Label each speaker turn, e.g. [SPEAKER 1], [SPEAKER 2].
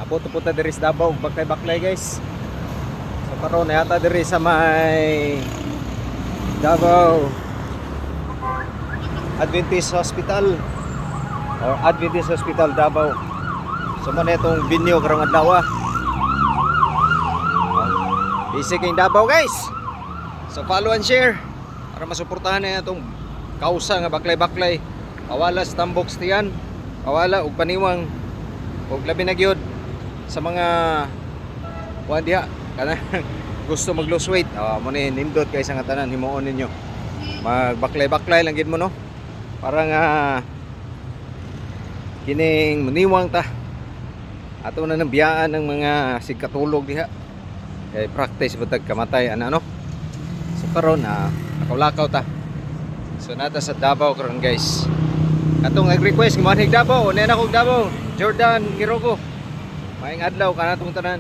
[SPEAKER 1] Puto-puta diri sa Davao, baklay-baklay guys. So karon yata diri sa may Davao Adventist Hospital or Adventist Hospital Davao. So mo na itong binyo karong adlaw. Busy kayong Davao guys. So follow and share para masuportahan na itong kausa nga baklay-baklay. Awala sa tambok tiyan, awala og paniwang og labi na gyud sa mga kuan diha kana gusto mag lose weight. Mo ni nindot kay sa nga tanan himuon ninyo. Magbaklay-baklay lang gid mo no. Para nga kining maniwang ta. Ato na nang biyaan ng mga sigkatulog diha. Kay practice butag kamatay ano. So karon nakalakaw ta. So nata sa Davao karon guys. Atong nag-request ng mga Davao, nena kog Davao, Jordan Kiroko. Maayong adlaw kanatong tanan.